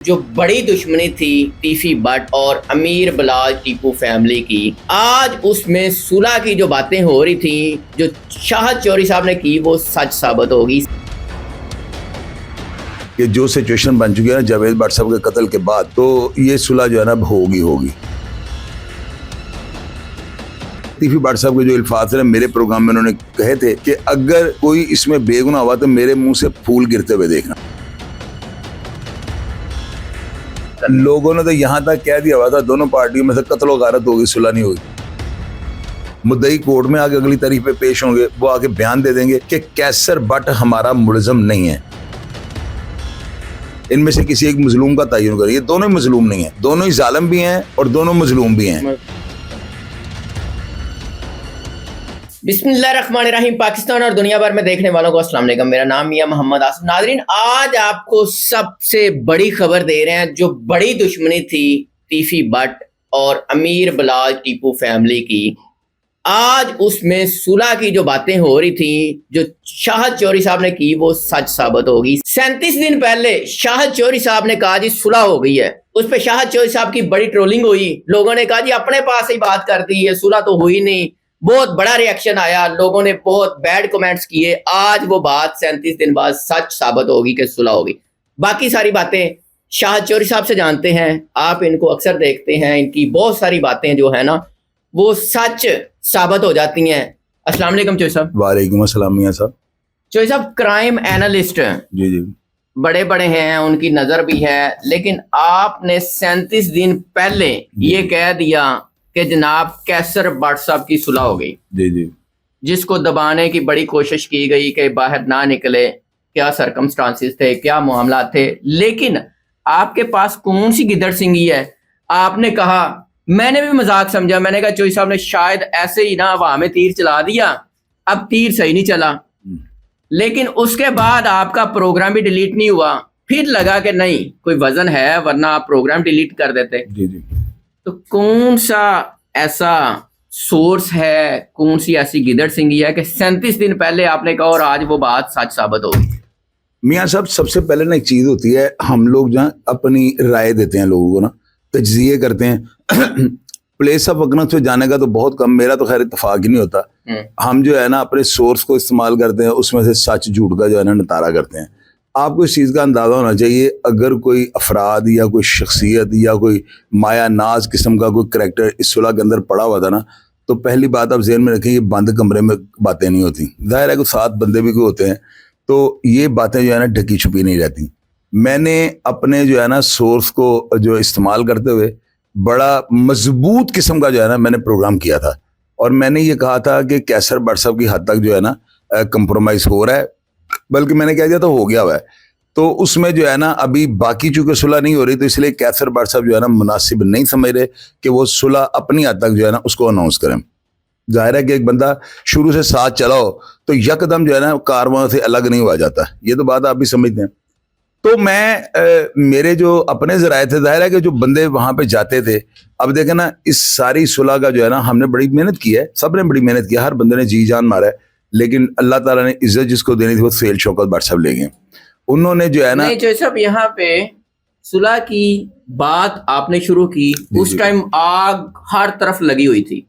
جو بڑی دشمنی تھی ٹیفی بٹ اور امیر بلاج ٹیپو فیملی کی، آج اس میں صلح کی جو باتیں ہو رہی تھی جو شاہد چوہدری صاحب نے کی وہ سچ ثابت ہوگی کہ جو سچویشن بن چکی ہے نا جاوید بٹ صاحب کے قتل کے بعد، تو یہ صلح جو ہے نا ہوگی ٹیفی بٹ صاحب کے جو الفاظ ہیں میرے پروگرام میں انہوں نے کہے تھے کہ اگر کوئی اس میں بے گناہ ہوا تو میرے منہ سے پھول گرتے ہوئے دیکھنا۔ لوگوں نے تو یہاں تک کہہ دیا ہوا تھا دونوں پارٹیوں میں سے قتل و غارت ہوگی، صلح نہیں ہوگی۔ مدعی کورٹ میں آگے اگلی تاریخ پہ پیش ہوں گے، وہ آگے بیان دے دیں گے کہ کیسر بٹ ہمارا ملزم نہیں ہے، ان میں سے کسی ایک مظلوم کا تعین کریں۔ یہ دونوں ہی مظلوم نہیں ہیں، دونوں ہی ظالم بھی ہیں اور دونوں مظلوم بھی ہیں۔ بسم اللہ الرحمن الرحیم۔ پاکستان اور دنیا بھر میں دیکھنے والوں کو السلام علیکم، میرا نام میاں محمد آصف۔ ناظرین، آج آپ کو سب سے بڑی خبر دے رہے ہیں۔ جو بڑی دشمنی تھی ٹیفی بٹ اور امیر بلاج ٹیپو فیملی کی، آج اس میں صلح کی جو باتیں ہو رہی تھی جو شاہد چوہدری صاحب نے کی وہ سچ ثابت ہوگی۔ 37 دن پہلے شاہد چوہدری صاحب نے کہا جی صلح ہو گئی ہے، اس پہ شاہد چوہدری صاحب کی بڑی ٹرولنگ ہوئی، لوگوں نے کہا جی اپنے پاس ہی بات کر دی ہے، صلح تو ہوئی نہیں، بہت بڑا ریاکشن آیا، لوگوں نے بہت بیڈ کمنٹس کیے۔ آج وہ بات 37 دن بعد سچ ثابت ہوگی کہ صلح ہوگی۔ باقی ساری باتیں شاہد چوہدری صاحب سے جانتے ہیں، آپ ان کو اکثر دیکھتے ہیں، ان کی بہت ساری باتیں جو ہے نا وہ سچ ثابت ہو جاتی ہیں۔ السلام علیکم چوہدری صاحب۔ وعلیکم السلام میاں صاحب۔ چوہدری صاحب کرائم اینالسٹ جی بڑے بڑے ہیں، ان کی نظر بھی ہے، لیکن آپ نے 37 دن پہلے یہ کہہ دیا کہ جناب کیسر بٹ صاحب کی صلح ہو گئی، جی جس کو دبانے کی بڑی کوشش کی گئی کہ باہر نہ نکلے، کیا سرکمسٹانسز تھے، کیا معاملات تھے، لیکن آپ کے پاس کون سی گدڑ سنگھی ہے؟ آپ نے کہا، میں نے بھی مذاق سمجھا، میں نے کہا چوہدری صاحب نے شاید ایسے ہی نا ہوا میں تیر چلا دیا، اب تیر صحیح نہیں چلا، لیکن اس کے بعد آپ کا پروگرام بھی ڈیلیٹ نہیں ہوا، پھر لگا کہ نہیں کوئی وزن ہے ورنہ آپ پروگرام ڈیلیٹ کر دیتے۔ جی تو کون سا ایسا سورس ہے، کون سی ایسی گدڑ سنگھی ہے کہ 37 دن پہلے آپ نے کہا اور آج وہ بات سچ ثابت ہوگی؟ میاں صاحب، سب سے پہلے نا ایک چیز ہوتی ہے، ہم لوگ جہاں اپنی رائے دیتے ہیں لوگوں کو نا، تجزیے کرتے ہیں پلیس آف اگنس پہ جانے کا تو بہت کم، میرا تو خیر اتفاق ہی نہیں ہوتا۔ ہم جو ہے نا اپنے سورس کو استعمال کرتے ہیں، اس میں سے سچ جھوٹ کا جو ہے نا نتارا کرتے ہیں۔ آپ کو اس چیز کا اندازہ ہونا چاہیے، اگر کوئی افراد یا کوئی شخصیت یا کوئی مایا ناز قسم کا کوئی کریکٹر اس صلح کے اندر پڑا ہوا تھا نا، تو پہلی بات آپ ذہن میں رکھیں، یہ بند کمرے میں باتیں نہیں ہوتی۔ ظاہر ہے کوئی 7 بندے بھی کوئی ہوتے ہیں تو یہ باتیں جو ہے نا ڈھکی چھپی نہیں رہتی۔ میں نے اپنے جو ہے نا سورس کو جو استعمال کرتے ہوئے بڑا مضبوط قسم کا جو ہے نا میں نے پروگرام کیا تھا، اور میں نے یہ کہا تھا کہ کیسر بٹ صاحب کی حد تک جو ہے نا کمپرومائز ہو رہا ہے، بلکہ میں نے کہہ دیا تو ہو گیا ہوا ہے۔ تو اس میں جو ہے نا ابھی باقی چونکہ صلح نہیں ہو رہی، تو اس لیے کیسر بٹ صاحب جو ہے نا مناسب نہیں سمجھ رہے کہ وہ صلح اپنی حد تک جو ہے نا اس کو اناؤنس کریں۔ ظاہر ہے کہ ایک بندہ شروع سے ساتھ چلا ہو تو یکدم جو ہے نا کارواں سے الگ نہیں ہوا جاتا، یہ تو بات آپ بھی سمجھتے ہیں۔ تو میں میرے جو اپنے ذرائع تھے، ظاہر ہے کہ جو بندے وہاں پہ جاتے تھے، اب دیکھیں نا اس ساری صلح کا جو ہے نا ہم نے بڑی محنت کی ہے، سب نے بڑی محنت کی ہے، ہر بندے نے جی جان مارا ہے، لیکن اللہ تعالیٰ نے عزت جس کو دینی تھی وہ سیل شوکت بٹ صاحب لے گئے۔ انہوں نے جو ہے نا نہیں چوہدری صاحب، یہاں پہ صلح کی بات آپ نے شروع کی، اس ٹائم آگ ہر طرف لگی ہوئی تھی،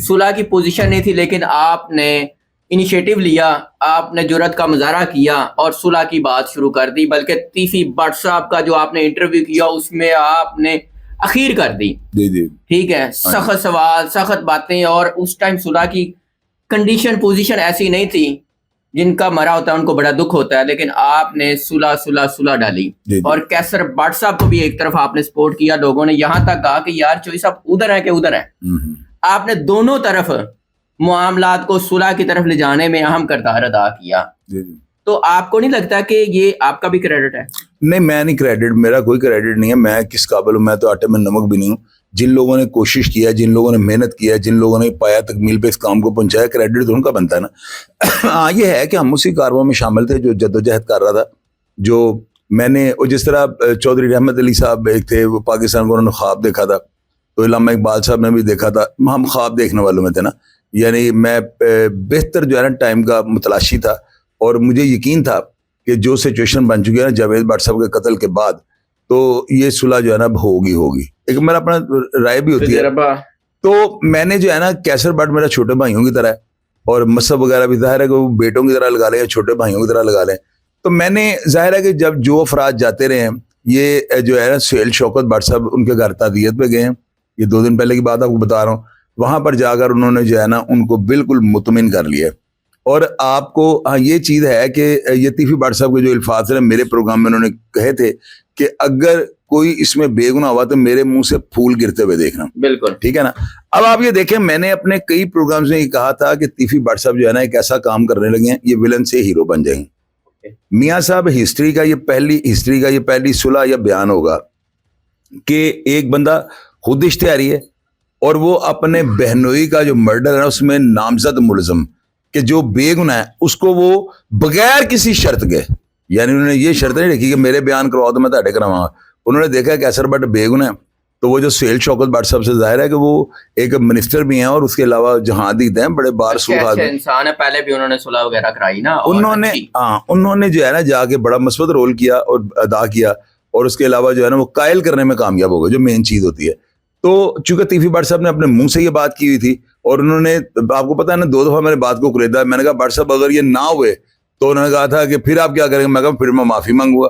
صلح کی پوزیشن نہیں تھی، لیکن آپ نے انیشیٹو لیا، آپ نے جرأت کا مظاہرہ کیا اور صلح کی بات شروع کر دی، بلکہ ٹیفی بٹ صاحب کا جو آپ نے انٹرویو کیا اس میں آپ نے اخیر کر دی۔ ٹھیک ہے، سخت سوال، سخت باتیں، اور اس ٹائم صلح کی کنڈیشن پوزیشن ایسی نہیں تھی، جن کا مرا ہوتا ہے ان کو بڑا دکھ ہوتا ہے، لیکن آپ نے صلح صلح صلح ڈالی، اور کیسر بٹ صاحب کو بھی ایک طرف آپ نے سپورٹ کیا، لوگوں نے یہاں تک کہا کہ یار چوہدری صاحب ادھر ہے کہ ادھر ہے۔ آپ نے دونوں طرف معاملات کو صلح کی طرف لے جانے میں اہم کردار ادا کیا۔ تو آپ کو نہیں لگتا کہ یہ آپ کا بھی کریڈٹ ہے؟ نہیں، میں نہیں کریڈٹ، میرا کوئی کریڈٹ نہیں ہے، میں کس قابل ہوں، میں تو آٹے میں نمک بھی نہیں ہوں۔ جن لوگوں نے کوشش کیا، جن لوگوں نے محنت کیا، جن لوگوں نے پایا تکمیل پہ اس کام کو پہنچایا، کریڈٹ تو ان کا بنتا ہے نا۔ ہاں یہ ہے کہ ہم اسی کارواں میں شامل تھے جو جدوجہد کر رہا تھا، جو میں نے جس طرح چودھری رحمت علی صاحب ایک تھے، وہ پاکستان کو انہوں نے خواب دیکھا تھا، تو علامہ اقبال صاحب نے بھی دیکھا تھا، ہم خواب دیکھنے والوں میں تھے نا، یعنی میں بہتر جو ہے نا ٹائم کا متلاشی تھا، اور مجھے یقین تھا کہ جو سچویشن بن چکی ہے نا جاوید بٹ صاحب کے قتل کے بعد، تو یہ صلح جو ہے نا اب ہوگی. ایک میرا اپنا رائے بھی ہوتی ہے. تو میں نے جو ہے نا کیسر بٹ میرا چھوٹے بھائیوں کی طرح ہے, اور مصحف وغیرہ بھی ظاہر ہے کہ وہ بیٹوں کی طرح لگا لیں یا چھوٹے بھائیوں کی طرح لگا لیں. تو میں نے ظاہر ہے کہ جب جو افراد جاتے رہے ہیں, یہ جو ہے نا سہیل شوکت بٹ صاحب ان کے گھر تعزیت پہ گئے ہیں, یہ 2 دن پہلے کی بات آپ کو بتا رہا ہوں. وہاں پر جا کر انہوں نے جو ہے نا ان کو بالکل مطمئن کر لیا. اور آپ کو یہ چیز ہے کہ یہ تیفی بٹ صاحب کے جو الفاظ ہیں میرے پروگرام میں انہوں نے کہے تھے کہ اگر کوئی اس میں بے گناہ ہوا تو میرے منہ سے پھول گرتے ہوئے دیکھنا. بالکل ٹھیک ہے نا. اب آپ یہ دیکھیں, میں نے اپنے کئی پروگرامز میں یہ کہا تھا کہ تیفی بٹ صاحب جو ہے نا ایک ایسا کام کرنے لگے ہیں, یہ ولن سے ہیرو بن جائیں گے. میاں صاحب ہسٹری کا یہ پہلی صلح یا بیان ہوگا کہ ایک بندہ خود اشتہاری ہے اور وہ اپنے بہنوئی کا جو مرڈر ہے اس میں نامزد ملزم کہ جو بے گناہ ہے اس کو وہ بغیر کسی شرط کے, یعنی انہوں نے یہ شرط نہیں رکھی کہ میرے بیان کرواؤ تو میں تہاڈے کراواں گا. انہوں نے دیکھا کہ کیسر بٹ بے گناہ ہے, تو وہ جو سہیل شوکت بٹ صاحب سے ظاہر ہے کہ وہ ایک منسٹر بھی ہیں اور اس کے علاوہ جہادی ہیں, بڑے بارسود اچھا انسان ہے, پہلے بھی انہوں نے صلح وغیرہ کرائی نا. انہوں نے جو ہے نا جا کے بڑا مثبت رول کیا اور ادا کیا, اور اس کے علاوہ جو ہے نا وہ قائل کرنے میں کامیاب ہو گئے, جو مین چیز ہوتی ہے. تو چونکہ تیفی بٹ صاحب نے اپنے منہ سے یہ بات کی ہوئی تھی, اور انہوں نے, آپ کو پتا ہے نا, 2 دفعہ میں نے بات کو کریدا. میں نے کہا بٹ صاحب اگر یہ نہ ہوئے تو انہوں نے کہا تھا کہ پھر آپ کیا کریں گے. میں کہا پھر میں معافی مانگوں گا.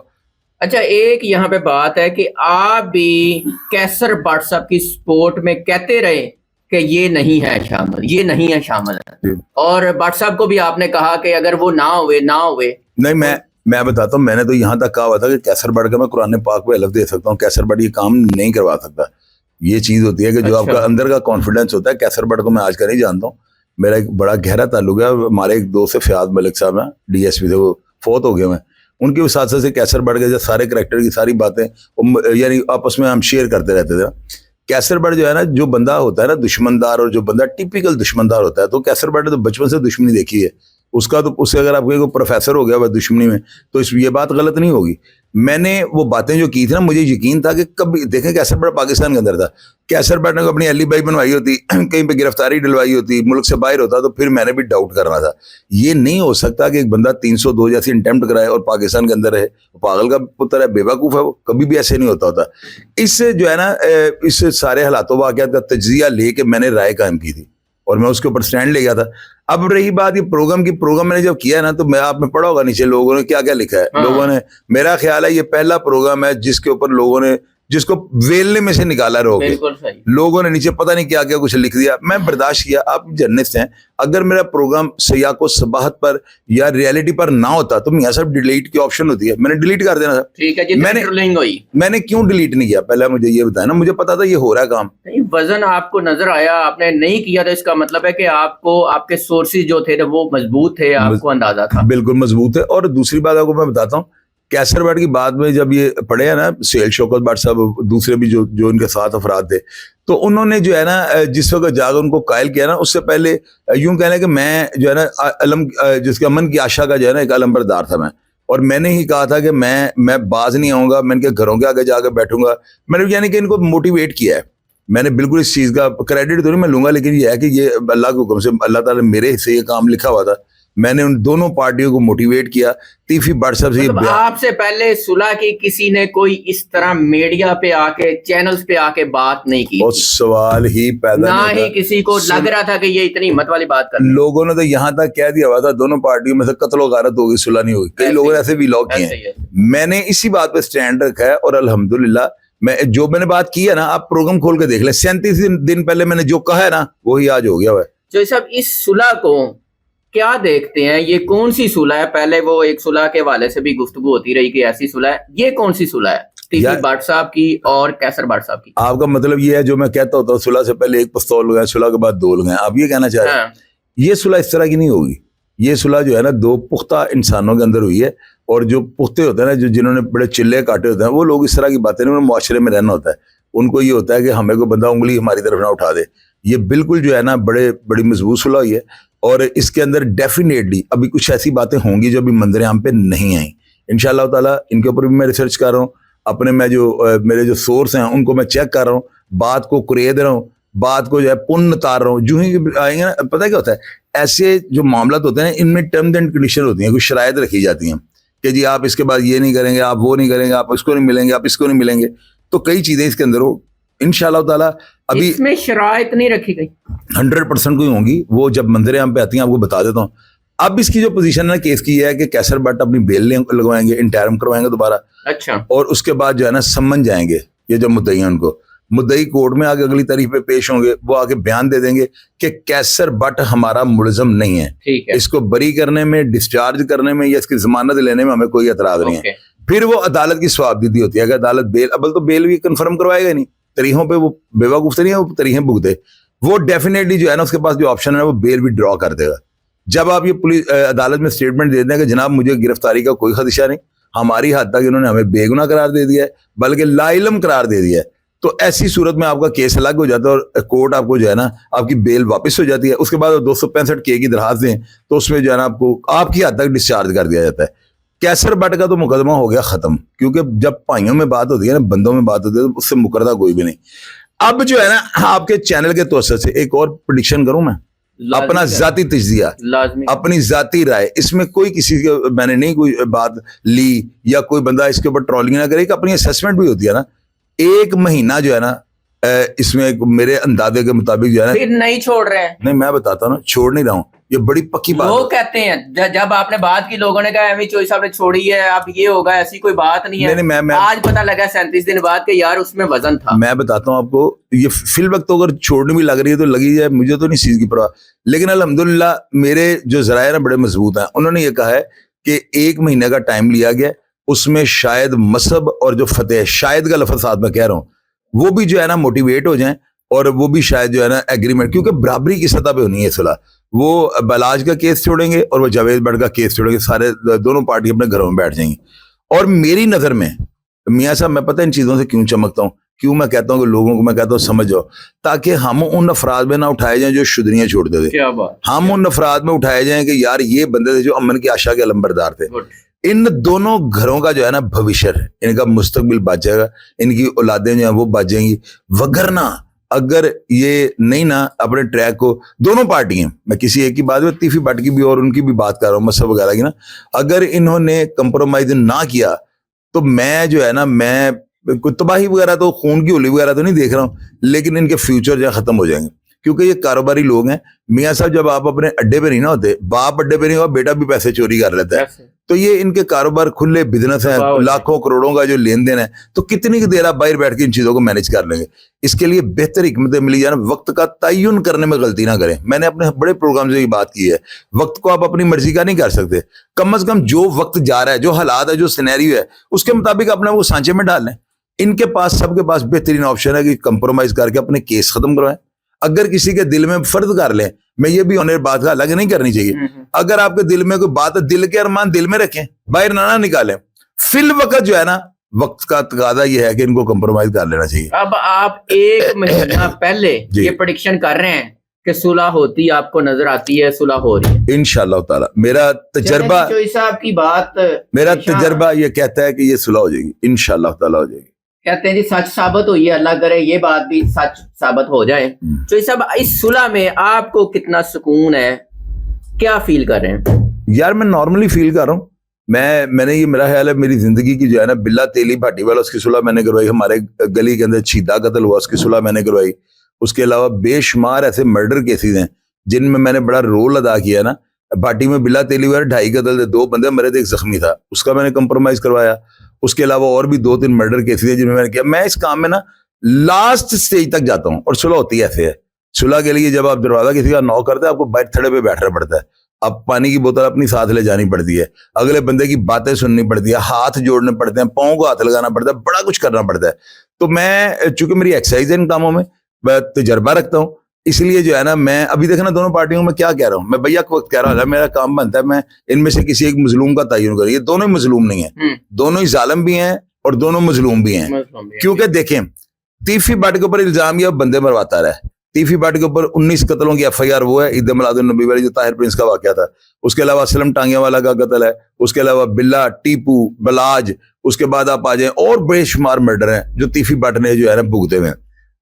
اچھا ایک یہاں پہ بات ہے کہ آپ بھی کیسر بٹ صاحب کی سپورٹ میں کہتے رہے کہ یہ نہیں ہے شامل اور بٹ صاحب کو بھی آپ نے کہا کہ اگر وہ نہ ہوئے نہیں. میں بتاتا ہوں, میں نے تو یہاں تک کہا ہوا تھا کہ کیسر بٹ کا میں قرآن پاک پہ حلف دے سکتا ہوں, کیسر بٹ یہ کام نہیں کروا سکتا. یہ چیز ہوتی ہے کہ جو آپ کا اندر کا کانفیڈنس ہوتا ہے. کیسر بٹ کو میں آج کا نہیں جانتا ہوں, میرا ایک بڑا گہرا تعلق ہے. ہمارے ایک دوست سے فیاض ملک صاحب ہیں, DSP تھے, وہ فوت ہو گئے ہیں. ان کے ساتھ سے کیسر بٹ کے سارے کریکٹر کی ساری باتیں یعنی آپس میں ہم شیئر کرتے رہتے تھے. کیسر بٹ جو ہے نا, جو بندہ ہوتا ہے نا دشمندار, اور جو بندہ ٹیپیکل دشمندار ہوتا ہے, تو کیسر بٹ نے تو بچپن سے دشمنی دیکھی ہے اس کا. تو اس سے اگر آپ کوئی پروفیسر ہو گیا وہ دشمنی میں, تو یہ بات غلط نہیں ہوگی. میں نے وہ باتیں جو کی تھی نا, مجھے یقین تھا کہ کبھی دیکھیں کیسر بٹ پاکستان کے اندر تھا, کیسر بٹ نے اپنی علی بائی بنوائی ہوتی, کہیں پہ گرفتاری ڈلوائی ہوتی, ملک سے باہر ہوتا, تو پھر میں نے بھی ڈاؤٹ کرنا تھا. یہ نہیں ہو سکتا کہ ایک بندہ 302 جیسی انٹمپٹ کرائے اور پاکستان کے اندر رہے. پاگل کا پتر ہے, بے وقوف ہے وہ, کبھی بھی ایسے نہیں ہوتا. اس سے جو ہے نا, اس سارے حالات و واقعات کا تجزیہ لے کے میں نے رائے قائم کی تھی اور میں اس کے اوپر سٹینڈ لے گیا تھا. اب رہی بات یہ پروگرام میں نے جب کیا نا, تو میں آپ نے پڑھا ہوگا نیچے لوگوں نے کیا کیا لکھا ہے. لوگوں نے, میرا خیال ہے یہ پہلا پروگرام ہے جس کے اوپر لوگوں نے, جس کو ویلنے میں سے نکالا رہو گے. لوگوں نے نیچے پتہ نہیں کیا کیا کچھ لکھ دیا. میں برداشت کیا, آپ جرنلسٹ ہیں. اگر میرا پروگرام سیاق و صباحت پر یا ریئلٹی پر نہ ہوتا تو میاں صاحب ڈیلیٹ کی آپشن ہوتی ہے, میں نے ڈیلیٹ کر دینا تھا. ٹھیک ہے جی, میں نے کیوں ڈیلیٹ نہیں کیا, پہلے مجھے یہ بتایا نا, مجھے پتا تھا یہ ہو رہا ہے کام. وزن آپ کو نظر آیا, آپ نے نہیں کیا, تو اس کا مطلب ہے کہ آپ کو آپ کے سورسز جو تھے وہ مضبوط تھے, آپ کو اندازہ تھا. بالکل مضبوط ہے. اور دوسری بات آپ کو میں بتاتا ہوں, کیسر بٹ کی بات میں جب یہ پڑھے ہیں نا, سہیل شوکت بٹ صاحب, دوسرے بھی جو ان کے ساتھ افراد تھے, تو انہوں نے جو ہے نا جس وقت جا کر ان کو قائل کیا نا, اس سے پہلے یوں کہنا کہ میں جو ہے نا علم, جس کے امن کی آشا کا جو ہے نا ایک علم بردار تھا میں, اور میں نے ہی کہا تھا کہ میں باز نہیں آؤں گا, میں ان کے گھروں کے آگے جا کے بیٹھوں گا. میں نے یعنی کہ ان کو موٹیویٹ کیا ہے. میں نے بالکل اس چیز کا کریڈٹ تو نہیں میں لوں گا, لیکن یہ ہے کہ یہ اللہ کے حکم سے, اللہ تعالیٰ میرے سے یہ کام لکھا ہوا تھا. میں نے ان دونوں پارٹیوں کو موٹیویٹ کیا. تیفی بٹ صاحب سے آپ سے پہلے صلح کی کسی نے کوئی اس طرح میڈیا پہ آ کے, چینلز پہ آ کے بات نہیں کی, اور سوال ہی پیدا نہ ہی کسی کو لگ رہا تھا کہ یہ اتنی ہمت والی بات کر. لوگوں نے تو یہاں تک کہہ دیا ہوا تھا دونوں پارٹیوں میں سے قتل و غارت ہوگی, صلح نہیں ہوگی. کئی لوگوں نے ایسے ویلاگ کیے ہیں. میں نے اسی بات پہ سٹینڈ رکھا ہے, اور الحمدللہ میں نے بات کی ہے نا, آپ پروگرام کھول کے دیکھ لیں, 37 دن پہلے میں نے جو کہا ہے نا وہی آج ہو گیا ہوا ہے. جو صاحب اس صلح کو کیا دیکھتے ہیں, یہ کون سی صلح ہے؟ پہلے وہ ایک صلح کے حوالے سے بھی گفتگو ہوتی رہی کہ ایسی صلح ہے, یہ کون سی صلح ہے تیفی بٹ صاحب کی اور کیسر بٹ صاحب کی؟ آپ کا مطلب یہ ہے جو میں کہتا ہوتا ہوں صلح سے پہلے ایک پستول لگائیں, صلح کے بعد 2 لگائیں, آپ یہ کہنا چاہ رہے ہیں؟ یہ صلح اس طرح کی نہیں ہوگی. یہ صلح جو ہے نا 2 پختہ انسانوں کے اندر ہوئی ہے, اور جو پختے ہوتے ہیں نا, جنہوں نے بڑے چلے کاٹے ہوتے ہیں, وہ لوگ اس طرح کی باتیں نہیں, انہیں معاشرے میں رہنا ہوتا ہے. ان کو یہ ہوتا ہے کہ ہمیں کوئی بندہ انگلی ہماری طرف نہ اٹھا دے. یہ بالکل جو ہے نا بڑی مضبوط صلح ہوئی ہے, اور اس کے اندر ڈیفینیٹلی ابھی کچھ ایسی باتیں ہوں گی جو ابھی منظر عام پہ نہیں آئیں. انشاءاللہ تعالیٰ ان کے اوپر بھی میں ریسرچ کر رہا ہوں. اپنے میرے جو سورس ہیں ان کو میں چیک کر رہا ہوں, بات کو کرید رہا ہوں, بات کو جو ہے پن اتار رہا ہوں. جو ہی آئیں گے نا, پتہ کیا ہوتا ہے, ایسے جو معاملات ہوتے ہیں ان میں ٹرمز اینڈ کنڈیشن ہوتی ہیں, کچھ شرائط رکھی جاتی ہیں کہ جی آپ اس کے بعد یہ نہیں کریں گے, آپ وہ نہیں کریں گے, آپ اس کو نہیں ملیں گے, آپ اس کو نہیں ملیں گے. تو کئی چیزیں اس کے اندر ہو انشاءاللہ تعالیٰ ابھی اس میں شرائط نہیں رکھی گئی 100% کوئی ہوں گی, وہ جب منظر عام پہ آتی ہیں آپ کو بتا دیتا ہوں. اب اس کی جو پوزیشن ہے کیس کی ہے کہ کیسر بٹ اپنی بیل لگوائیں گے, انٹرم کروائیں گے دوبارہ, اچھا, اور اس کے بعد جو ہے نا سمن جائیں گے یہ جو مدعی ہیں ان کو, مدعی کورٹ میں آگے اگلی تاریخ پہ پیش ہوں گے, وہ آگے بیان دے دیں گے کہ کیسر بٹ ہمارا ملزم نہیں ہے, ٹھیک ہے, اس کو بری کرنے میں, ڈسچارج کرنے میں یا اس کی ضمانت لینے میں ہمیں کوئی اعتراض نہیں ہے. پھر وہ عدالت کی ثوابدیدی ہوتی ہے کہ عدالت بیل, ابل تو بیل بھی کنفرم کروائے گا نہیں, تاریخوں پہ وہ بیوقوف تو نہیں ہے, وہ تاریخیں بھگتے, وہ ڈیفینیٹلی جو ہے نا اس کے پاس جو آپشن ہے وہ بیل بھی ڈرا کر دے گا. جب آپ یہ پولیس عدالت میں اسٹیٹمنٹ دے دیں کہ جناب مجھے گرفتاری کا کوئی خدشہ نہیں, ہماری حد تک انہوں نے ہمیں بے گناہ قرار دے دیا ہے بلکہ لا علم قرار دے دیا ہے, تو ایسی صورت میں آپ کا کیس الگ ہو جاتا ہے اور کورٹ آپ کو جو ہے نا آپ کی بیل واپس ہو جاتی ہے. اس کے بعد 265 کے کی درخواست دیں تو اس میں جو ہے نا آپ کو آپ کی حد تک ڈسچارج کر دیا جاتا ہے. کیسر بٹ کا تو مقدمہ ہو گیا ختم, کیونکہ جب بھائیوں میں بات ہوتی ہے نا, بندوں میں بات ہوتی ہے, تو اس سے مکردہ کوئی بھی نہیں. اب جو ہے نا آپ کے چینل کے توسط سے ایک اور پریڈکشن کروں میں, اپنا ذاتی تجزیہ, اپنی ذاتی رائے, اس میں کوئی کسی کے میں نے نہیں کوئی بات لی یا کوئی بندہ اس کے اوپر ٹرولنگ نہ کرے, کہ اپنی اسیسمنٹ بھی ہوتی ہے نا. 1 مہینہ جو ہے نا اس میں میرے اندازے کے مطابق جو ہے نا, پھر نہیں چھوڑ رہے ہیں, نہیں میں بتاتا ہوں نا, چھوڑ نہیں رہا ہوں, یہ بڑی پکی بات لوگ کہتے ہیں جب آپ نے بات کی لوگوں نے کہا ایم چوئی صاحب نے چھوڑی ہے, اب یہ ہوگا, ایسی کوئی بات نہیں ہے. نہیں, آج پتہ لگا 37 دن بعد کہ یار اس میں وزن تھا. میں بتاتا ہوں آپ کو, یہ فی الوقت تو اگر چھوڑنے بھی لگ رہی ہے تو لگی جائے, مجھے تو نہیں چیز کی پرواہ, لیکن الحمدللہ میرے جو ذرائع بڑے مضبوط ہیں. انہوں نے یہ کہا ہے کہ 1 مہینے کا ٹائم لیا گیا, اس میں شاید مصب اور جو فتح, شاید کا لفظ ساتھ میں کہہ رہا ہوں, وہ بھی جو ہے نا موٹیویٹ ہو جائیں, اور وہ بھی شاید جو ہے نا ایگریمنٹ, کیونکہ برابری کی سطح پہ ہونی ہے صلح. وہ بلاج کا کیس چھوڑیں گے اور وہ جاوید بٹ کا کیس چھوڑیں گے, سارے دونوں پارٹی اپنے گھروں میں بیٹھ جائیں گی. اور میری نظر میں میاں صاحب, میں پتہ ان چیزوں سے کیوں چمکتا ہوں, کیوں میں کہتا ہوں کہ لوگوں کو میں کہتا ہوں سمجھ جاؤ, تاکہ ہم ان افراد میں نہ اٹھائے جائیں جو شدریاں چھوڑتے تھے, ہم ان افراد میں اٹھائے جائیں کہ یار یہ بندے تھے جو امن کی آشا کے علمبردار تھے. ان دونوں گھروں کا جو ہے نا بھوشیہ ہے, ان کا مستقبل بچ جائے گا, ان کی اولادیں جو ہیں وہ بچ جائیں گی. وگرنہ اگر یہ نہیں نا اپنے ٹریک کو, دونوں پارٹی ہیں, میں کسی ایک کی بات میں تیفی بٹ کی بھی اور ان کی بھی بات کر رہا ہوں, مذہب وغیرہ کی نا, اگر انہوں نے کمپرومائز نہ کیا تو میں جو ہے نا, میں کوئی تباہی وغیرہ تو خون کی ہولی وغیرہ تو نہیں دیکھ رہا ہوں, لیکن ان کے فیوچر جو ہے ختم ہو جائیں گے, کیونکہ یہ کاروباری لوگ ہیں. میاں صاحب جب آپ اپنے اڈے پہ نہیں نہ ہوتے, باپ اڈے پہ نہیں ہوا, بیٹا بھی پیسے چوری کر لیتا ہے, تو یہ ان کے کاروبار کھلے بزنس ہیں, لاکھوں کروڑوں کا جو لین دین ہے, تو کتنی دیر آپ باہر بیٹھ کے ان چیزوں کو مینج کر لیں گے. اس کے لیے بہتر حکمتیں ملی جائے نا, وقت کا تعین کرنے میں غلطی نہ کریں. میں نے اپنے بڑے پروگرام سے یہ بات کی ہے, وقت کو آپ اپنی مرضی کا نہیں کر سکتے, کم از کم جو وقت جا رہا ہے, جو حالات ہے, جو سینیریو ہے, اس کے مطابق اپنے وہ سانچے میں ڈال لیں. ان کے پاس, سب کے پاس بہترین آپشن ہے کہ کمپرومائز کر کے اپنے کیس ختم کروائیں. اگر کسی کے دل میں فرض کر لیں, میں یہ بھی ہونے بات کا الگ نہیں کرنی چاہیے, اگر آپ کے دل میں کوئی بات ہے, دل کے ارمان دل میں رکھیں, باہر نہ نکالیں. فی الوقت جو ہے نا وقت کا تقاضا یہ ہے کہ ان کو کمپرومائز کر لینا چاہیے. اب آپ 1 مہینہ پہلے یہ پریڈکشن کر رہے ہیں کہ صلح ہوتی آپ کو نظر آتی ہے, صلح ہو رہی ہے انشاءاللہ تعالی. میرا تجربہ, چوئی صاحب کی بات, میرا تجربہ یہ کہتا ہے کہ یہ صلح ہو جائے گی انشاءاللہ تعالی, ہو جائے گی. کہتے ہیں جی سچ ثابت ہوئی ہے, اللہ کرے یہ بات بھی سچ ثابت ہو جائے. چوئی صاحب اس صلح میں آپ کو کتنا سکون ہے, کیا فیل کر رہے ہیں؟ یار میں نارملی فیل کر رہا ہوں. میں نے یہ, میرا خیال ہے میری زندگی کی جو ہے نا, بلا تیلی بھاٹی والا اس کی صلح میں نے کروائی, ہمارے گلی کے اندر چھیدا قتل ہوا اس کی صلح میں نے کروائی. اس کے علاوہ بے شمار ایسے مرڈر کیسز ہیں جن میں نے بڑا رول ادا کیا نا. بھاٹی میں بلا تیلی ہوا 2.5 قتل تھے, 2 بندے مرے تھے, 1 زخمی تھا, اس کا میں نے کمپرومائز کروایا. اس کے علاوہ اور بھی 2-3 مرڈر کیسز ہیں جن میں میں نے کیا. میں اس کام میں نا لاسٹ سٹیج تک جاتا ہوں, اور صلح ہوتی ہے ایسے ہے. صلح کے لیے جب آپ دروازہ کسی کا نوک کرتے ہیں, آپ کو باہر تھڑے پہ بیٹھنا پڑتا ہے, اب پانی کی بوتل اپنی ساتھ لے جانی پڑتی ہے, اگلے بندے کی باتیں سننی پڑتی ہے, ہاتھ جوڑنے پڑتے ہیں, پاؤں کو ہاتھ لگانا پڑتا ہے, بڑا کچھ کرنا پڑتا ہے. تو میں چونکہ میری ایکسرسائز ہے ان کاموں میں تجربہ رکھتا ہوں, اس لیے جو ہے نا میں ابھی دیکھنا دونوں پارٹیوں میں کیا کہہ رہا ہوں, میں بھیا کو وقت کہہ رہا ہوں, میرا کام بنتا ہے میں ان میں سے کسی ایک مظلوم کا تعین کروں. یہ دونوں ہی مظلوم نہیں ہیں, دونوں ہی ظالم بھی ہیں اور دونوں مظلوم بھی ہیں. کیونکہ دیکھیں تیفی بٹ کے اوپر الزام یہ بندے مرواتا رہا ہے. تیفی بٹ کے اوپر 19 قتلوں کی FIR وہ ہے, عید میلاد النبی والی جو طاہر پرنس کا واقعہ تھا. اس کے علاوہ اسلم ٹانگیاں والا کا قتل ہے, اس کے علاوہ بلا, ٹیپو, بلاج, اس کے بعد آپ آ جائیں اور بے شمار مرڈر ہیں جو تیفی بٹ نے جو ہے نا بھگتے ہوئے ہیں.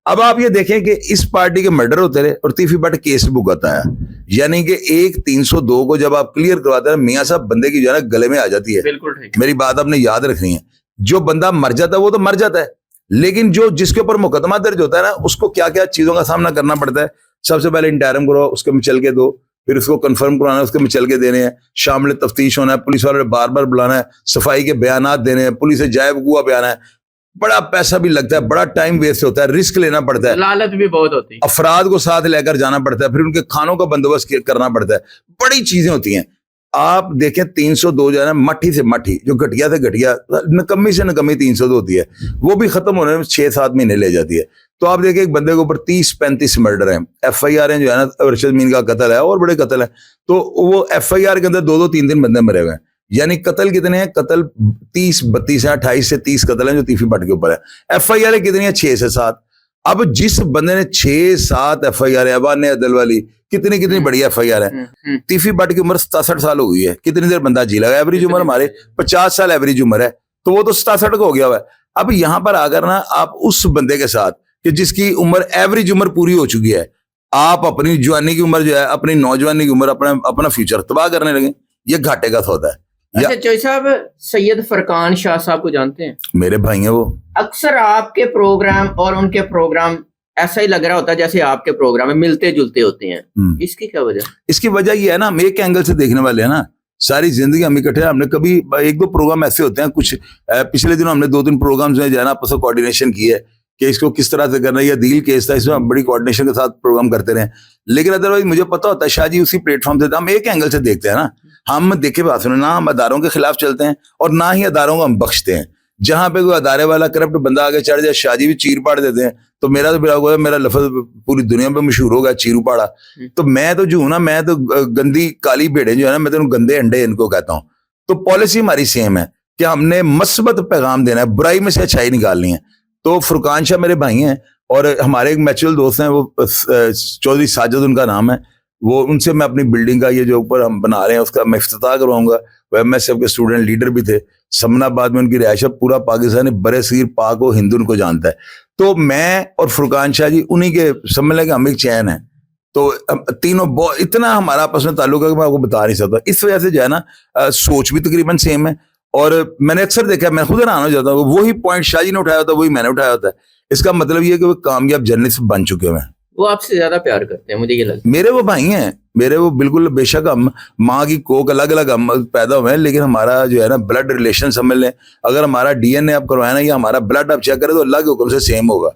اب آپ یہ دیکھیں کہ اس پارٹی کے مرڈر ہوتے رہے اور تیفی بٹ کیس بھگتا ہے. یعنی کہ ایک 302 کو جب آپ کلیئر کرواتے ہیں میاں صاحب بندے کی جو ہے نا گلے میں آ جاتی ہے. بالکل ٹھیک. میری بات آپ نے یاد رکھنی ہے. جو بندہ مر جاتا ہے وہ تو مر جاتا ہے, لیکن جس کے اوپر مقدمہ درج ہوتا ہے نا اس کو کیا کیا چیزوں کا سامنا کرنا پڑتا ہے. سب سے پہلے انٹائرم کرو, اس کے میں چل کے دو, پھر اس کو کنفرم کرانا ہے, اس کے میں چل کے دینے ہیں, شامل تفتیش ہونا ہے, پولیس والے بار بار بلانا ہے, صفائی کے بیانات دینے ہیں, پولیس سے جائے وقوع بیان ہے, بڑا پیسہ بھی لگتا ہے, بڑا ٹائم ویسٹ ہوتا ہے, رسک لینا پڑتا ہے, لالچ بھی بہت ہوتی ہے, افراد کو ساتھ لے کر جانا پڑتا ہے, پھر ان کے کھانوں کا بندوبست کرنا پڑتا ہے, بڑی چیزیں ہوتی ہیں. آپ دیکھیں 302 جو ہے نا مٹھی سے مٹھی, جو گھٹیا سے گھٹیا, نکمی سے نکمی 302 ہوتی ہے, وہ بھی ختم ہونے میں 6-7 مہینے لے جاتی ہے. تو آپ دیکھیں ایک بندے کے اوپر 30-35 مرڈر ہیں, FIR ہیں جو ہے نا, ارشد مین کا قتل ہے اور بڑے قتل ہیں, تو وہ FIR کے اندر 2-3 بندے مرے ہوئے ہیں. یعنی قتل کتنے ہیں, قتل 30-32 ہیں, 28 سے 30 قتل ہیں جو تیفی بٹ کے اوپر ہے. FIR کتنی ہیں, 6 سے 7. اب جس بندے نے 6-7 FIR ایوان عدل والی, کتنی بڑی FIR ہے. تیفی بٹ کی عمر 67 سال ہو گئی ہے, کتنی دیر بندہ جی لگا, ایوریج عمر ہمارے 50 سال ایوریج عمر ہے, تو وہ تو 67 کو ہو گیا ہوا ہے. اب یہاں پر آ کر نا آپ اس بندے کے ساتھ کہ جس کی عمر ایوریج عمر پوری ہو چکی ہے, آپ اپنی جوانی کی عمر جو ہے, اپنی نوجوانی کی عمر, اپنا فیوچر تباہ کرنے لگے, یہ گھاٹے کا سودا ہے. اچھا چوئی صاحب, سید فرقان شاہ صاحب کو جانتے ہیں؟ میرے بھائی ہیں وہ. اکثر آپ کے پروگرام اور ان کے پروگرام ایسا ہی لگ رہا ہوتا ہے جیسے آپ کے پروگرام میں ملتے جلتے ہوتے ہیں, اس کی کیا وجہ؟ اس کی وجہ یہ ہے نا, ہم ایک اینگل سے دیکھنے والے ہیں نا, ساری زندگی ہم اکٹھے ہیں. ہم نے کبھی 1-2 پروگرام ایسے ہوتے ہیں, کچھ پچھلے دنوں ہم نے 2-3 پروگرام جو ہے نا آپس میں کوارڈینیشن کی ہے کہ اس کو کس طرح سے کرنا ہے, یا دیل کیس تھا, اس میں ہم بڑی کوارڈینیشن کے ساتھ پروگرام کرتے رہے. لیکن ادروائز مجھے پتا ہوتا ہے شاہ جی اسی پلیٹ فارم سے, ہم ایک اینگل سے دیکھتے ہیں نا, ہم دیکھے بات سنیں, نہ ہم اداروں کے خلاف چلتے ہیں اور نہ ہی اداروں کو ہم بخشتے ہیں. جہاں پہ کوئی ادارے والا کرپٹ بندہ آگے چڑھ جائے, شاہ جی بھی چیر پاڑ دیتے ہیں. تو میرا لفظ پوری دنیا میں مشہور ہوگا, چیرو پاڑا. تو میں تو جو ہوں نا, میں تو گندی کالی بھیڑیں جو ہے نا, میں تو گندے انڈے ان کو کہتا ہوں. تو پالیسی ہماری سیم ہے کہ ہم نے مثبت پیغام دینا ہے, برائی میں سے اچھائی نکالنی ہے. تو فرقان شاہ میرے بھائی ہیں, اور ہمارے ایک میچرل دوست ہیں, وہ چودھری ساجد ان کا نام ہے, وہ ان سے میں اپنی بلڈنگ کا یہ جو اوپر ہم بنا رہے ہیں اس کا میں افتتاح کرواؤں گا. وہ MSF کے اسٹوڈنٹ لیڈر بھی تھے, سمن آباد میں ان کی رہائش ہے. پورا پاکستان برے صغیر پاک و ہند ان کو جانتا ہے. تو میں اور فرقان شاہ جی انہی کے سمجھ لیں کہ ہم ایک چین ہیں. تو تینوں اتنا ہمارا آپس میں تعلق ہے کہ میں آپ کو بتا نہیں سکتا. اس وجہ سے جو ہے نا سوچ بھی تقریباً سیم ہے. اور میں نے اکثر دیکھا ہے, میں خود حیران ہو جاتا ہوں, وہی پوائنٹ شاہ جی نے اٹھایا ہوتا ہے وہی میں نے اٹھایا ہوتا ہے. اس کا مطلب یہ ہے کہ وہ کامیاب جرنلسٹ بن چکے ہوئے ہیں. وہ آپ سے زیادہ پیار کرتے ہیں, مجھے یہ لگتا ہے. میرے وہ بھائی ہیں, میرے وہ بالکل, بے شک ہم ماں کی کوک الگ الگ ہم پیدا ہوئے ہیں, لیکن ہمارا جو ہے نا بلڈ ریلیشن سمجھ لیں. اگر ہمارا DNA آپ کروایا نا, یا ہمارا بلڈ آپ چیک کریں تو اللہ کے حکم سے سیم ہوگا.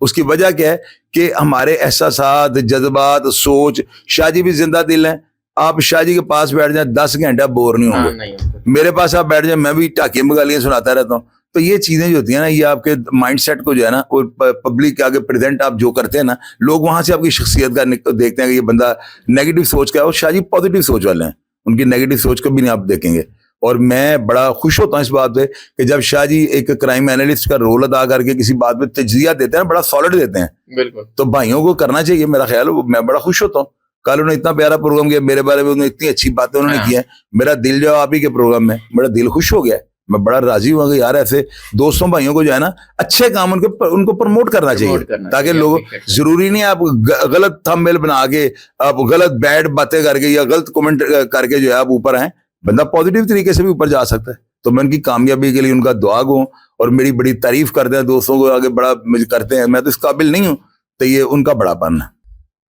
اس کی وجہ کیا ہے کہ ہمارے احساسات, جذبات, سوچ, شاہ جی بھی زندہ دل ہیں. آپ شاہ جی کے پاس بیٹھ جائیں 10 گھنٹہ بور نہیں ہوں گے. میرے پاس آپ بیٹھ جائیں, میں بھی ٹاکیاں بگالیاں سناتا رہتا ہوں. تو یہ چیزیں جو ہوتی ہیں نا, یہ آپ کے مائنڈ سیٹ کو جو ہے نا, اور پبلک کے آگے پریزنٹ آپ جو کرتے ہیں نا, لوگ وہاں سے آپ کی شخصیت کا دیکھتے ہیں کہ یہ بندہ نیگیٹو سوچ کا ہے. اور شاہ جی پازیٹیو سوچ والے ہیں, ان کی نیگیٹو سوچ کو بھی نہیں آپ دیکھیں گے. اور میں بڑا خوش ہوتا ہوں اس بات پہ کہ جب شاہ جی ایک کرائم اینالسٹ کا رول ادا کر کے کسی بات پہ تجزیہ دیتے ہیں, بڑا سالڈ دیتے ہیں. بالکل. تو بھائیوں کو کرنا چاہیے, میرا خیال ہے. میں بڑا خوش ہوتا ہوں. کل انہوں نے اتنا پیارا پروگرام کیا میرے بارے میں, انہوں نے اتنی اچھی باتیں انہوں نے کی ہیں. میرا دل جو آپ ہی کے پروگرام میں, میرا دل خوش ہو گیا. میں بڑا راضی ہوں کہ یار ایسے دوستوں بھائیوں کو جو ہے نا اچھے کام ان کو پروموٹ کرنا چاہیے, تاکہ لوگ, ضروری نہیں آپ غلط تھمبنیل بنا کے, آپ غلط بیڈ باتیں کر کے یا غلط کمنٹ کر کے جو ہے آپ اوپر آئیں. بندہ پازیٹیو طریقے سے بھی اوپر جا سکتا ہے. تو میں ان کی کامیابی کے لیے ان کا دعا گو, اور میری بڑی تعریف کرتے ہیں, دوستوں کو آگے بڑا کرتے ہیں. میں تو اس قابل نہیں ہوں, تو یہ ان کا بڑا پن ہے.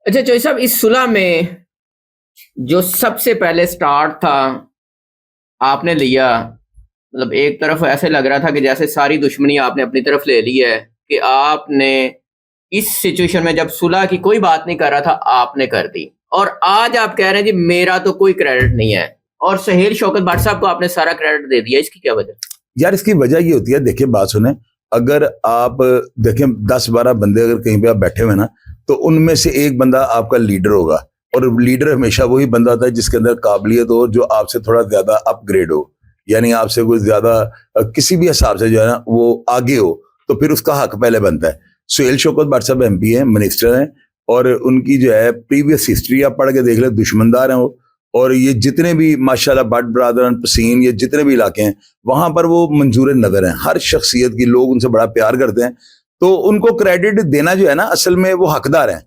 اچھا چوئی صاحب, اس صلح میں جو سب سے پہلے سٹارٹ تھا آپ نے لیا, مطلب ایک طرف ایسے لگ رہا تھا کہ جیسے ساری دشمنی آپ نے اپنی طرف لے لی ہے, کہ آپ نے اس سچویشن میں جب صلح کی کوئی بات نہیں کر رہا تھا آپ نے کر دی, اور آج آپ کہہ رہے ہیں جی میرا تو کوئی کریڈٹ نہیں ہے, اور سہیل شوکت بٹ صاحب کو آپ نے سارا کریڈٹ دے دیا. اس کی کیا وجہ؟ یار اس کی وجہ یہ ہوتی ہے, دیکھیں بات سنیں, اگر آپ دیکھیں 10-12 بندے اگر کہیں پہ آپ بیٹھے ہوئے نا, تو ان میں سے ایک بندہ آپ کا لیڈر ہوگا. اور لیڈر ہمیشہ وہی بندہ ہوتا ہے جس کے اندر قابلیت ہو, جو آپ سے تھوڑا زیادہ اپ گریڈ ہو, یعنی آپ سے کوئی زیادہ کسی بھی حساب سے جو ہے نا وہ آگے ہو, تو پھر اس کا حق پہلے بنتا ہے. سہیل شوکت بٹ صاحب MP ہیں, منسٹر ہیں, اور ان کی جو ہے پریویس ہسٹری آپ پڑھ کے دیکھ لیں, دشمندار ہیں وہ. اور یہ جتنے بھی ماشاءاللہ بٹ برادران, پسین, یہ جتنے بھی علاقے ہیں وہاں پر وہ منظور نظر ہیں. ہر شخصیت کی لوگ ان سے بڑا پیار کرتے ہیں. تو ان کو کریڈٹ دینا جو ہے نا, اصل میں وہ حقدار ہیں.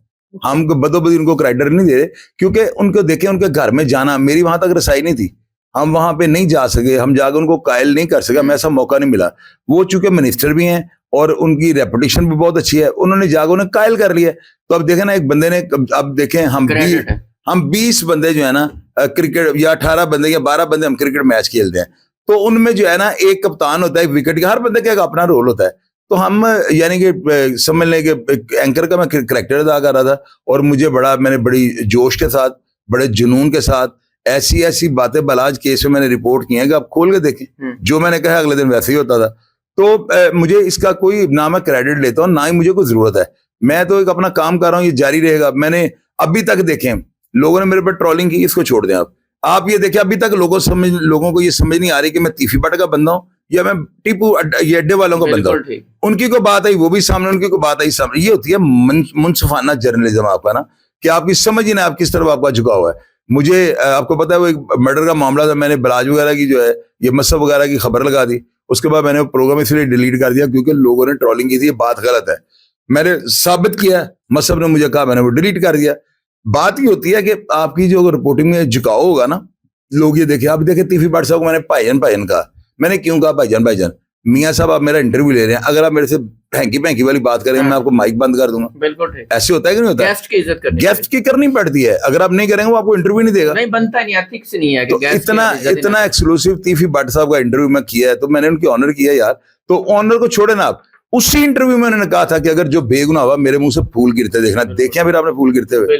ہم بدوبدی ان کو کریڈٹ نہیں دے رہے, کیونکہ ان کو دیکھیں ان کے گھر میں جانا, میری وہاں تک رسائی نہیں تھی, ہم وہاں پہ نہیں جا سکے, ہم جا کے ان کو قائل نہیں کر سکے, ہمیں ایسا موقع نہیں ملا. وہ چونکہ منسٹر بھی ہیں اور ان کی ریپوٹیشن بھی بہت اچھی ہے, انہوں نے جا کے انہیں قائل کر لیا. تو اب دیکھیں نا, ایک بندے نے, اب دیکھیں ہم 20 بندے جو ہے نا کرکٹ, یا 18 بندے یا 12 بندے ہم کرکٹ میچ کھیلتے ہیں, تو ان میں جو ہے نا ایک کپتان ہوتا ہے, ایک وکٹ کا, ہر بندے کا ایک اپنا رول ہوتا ہے. تو ہم یعنی کہ سمجھ لیں کہ اینکر کا میں کریکٹر ادا کر رہا تھا, اور مجھے میں نے بڑی جوش کے ساتھ, بڑے جنون کے ساتھ ایسی باتیں بلاج کیس میں نے رپورٹ کی ہیں کہ آپ کھول کے دیکھیں, جو میں نے کہا اگلے دن ویسے ہی ہوتا تھا. تو مجھے اس کا کوئی نہ میں کریڈٹ لیتا ہوں, نہ ہی مجھے کوئی ضرورت ہے. میں تو ایک اپنا کام کر رہا ہوں, یہ جاری رہے گا. میں نے ابھی تک دیکھیں لوگوں نے میرے پر ٹرولنگ کی, اس کو چھوڑ دیں آپ یہ دیکھیں ابھی تک لوگوں کو یہ سمجھ نہیں آ رہی کہ میں تیفی بٹ کا بندہ ہوں یا میں ٹیپو یہ اڈے والوں کا بندہ ہوں. ان کی کوئی بات آئی وہ بھی سامنے, ان کی کوئی بات آئی سامنے. یہ ہوتی ہے منصفانہ جرنلزم آپ کا نا, کہ آپ کی سمجھ ہی نہ آپ کس طرف آپ کا جھکا ہوا ہے. مجھے آپ کو پتا ہے وہ ایک مرڈر کا معاملہ تھا, میں نے بلاج وغیرہ کی جو ہے یہ مصحف وغیرہ کی خبر لگا دی, اس کے بعد میں نے وہ پروگرام اس لیے ڈیلیٹ کر دیا کیونکہ لوگوں نے ٹرولنگ کی تھی, یہ بات غلط ہے. میں نے ثابت کیا, مصحف نے مجھے کہا, میں نے وہ ڈیلیٹ کر دیا. بات یہ ہوتی ہے کہ آپ کی جو رپورٹنگ میں جھکاؤ ہوگا نا, لوگ یہ دیکھیں, آپ دیکھیں تیفی بٹ صاحب کو میں نے بھائی جان کہا, میں نے کیوں کہا بھائی جان, میاں صاحب آپ میرا انٹرویو لے رہے ہیں, اگر آپ میرے سے پھینکی والی بات کریں میں آپ کو مائک بند کر دوں گا. بالکل ایسے ہوتا ہے کہ نہیں ہوتا, گیسٹ کی عزت کرنی, گیسٹ کی کرنی پڑتی ہے. اگر آپ نہیں کریں گے وہ آپ کو انٹرویو نہیں دے گا, نہیں بنتا, نہیں ایتھکس نہیں ہے. تو اتنا ایکسکلوسیو تیفی بٹ صاحب کا انٹرویو میں کیا ہے, تو میں نے ان کی آنر کیا یار. تو آنر کو چھوڑے نا آپ, اسی انٹرویو میں انہوں نے کہا تھا کہ اگر جو بے گناہ ہوا میرے منہ سے پھول گرتے دیکھنا, دیکھیں پھر آپ نے پھول گرتے ہوئے.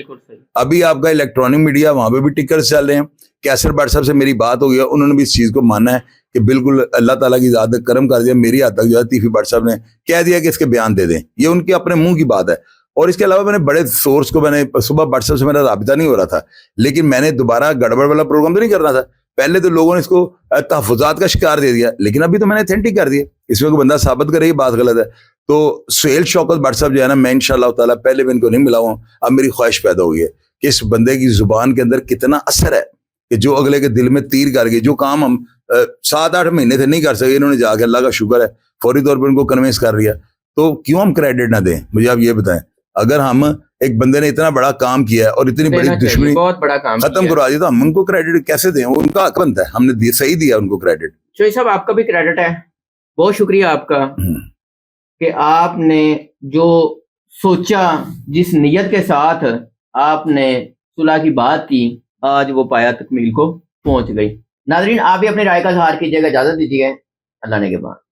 ابھی آپ کا الیکٹرانک میڈیا وہاں پہ بھی ٹکرز چل رہے ہیں. کیسر بٹ صاحب سے میری بات ہو گیا, انہوں نے بھی اس چیز کو مانا ہے کہ بالکل اللہ تعالیٰ کی ذات کرم کر دیا, میری حد تک جو ہے تیفی بٹ صاحب نے کہہ دیا کہ اس کے بیان دے دیں. یہ ان کے اپنے منہ کی بات ہے. اور اس کے علاوہ میں نے بڑے سورس کو, میں نے صبح بٹ صاحب سے میرا رابطہ نہیں ہو رہا تھا, لیکن میں نے دوبارہ گڑبڑ والا پروگرام تو نہیں کرنا تھا. پہلے تو لوگوں نے اس کو تحفظات کا شکار دے دیا, لیکن ابھی تو میں نے اتھینٹک کر دیا. اس میں کوئی بندہ ثابت کرے یہ بات غلط ہے. تو سہیل شوکت بٹ صاحب جو ہے نا, میں انشاءاللہ تعالیٰ پہلے میں ان کو نہیں ملا ہوں, اب میری خواہش پیدا ہوئی ہے کہ اس بندے کی زبان کے اندر کتنا اثر ہے, کہ جو اگلے کے دل میں تیر کر گئی, جو کام ہم 7-8 مہینے سے نہیں کر سکے, انہوں نے جا کے, اللہ کا شکر ہے, فوری طور پر ان کو کنوینس کر لیا. تو کیوں ہم کریڈٹ نہ دیں؟ مجھے آپ یہ بتائیں. اگر ہم ایک بندے نے اتنا بڑا کام کیا ہے اور اتنی بڑی دشمنی ختم کروا دی, تو ہم ان کو کریڈٹ کیسے دیں؟ وہ ان کا حق بنتا ہے, ہم نے صحیح دیا ان کو کریڈٹ. شوئی صاحب آپ کا بھی کریڈٹ ہے, بہت شکریہ آپ کا کہ آپ نے جو سوچا, جس نیت کے ساتھ آپ نے صلح کی بات کی, آج وہ پایا تکمیل کو پہنچ گئی. ناظرین آپ بھی اپنی رائے کا اظہار کیجیے گا, اجازت دیجیے, اللہ نے کے بعد.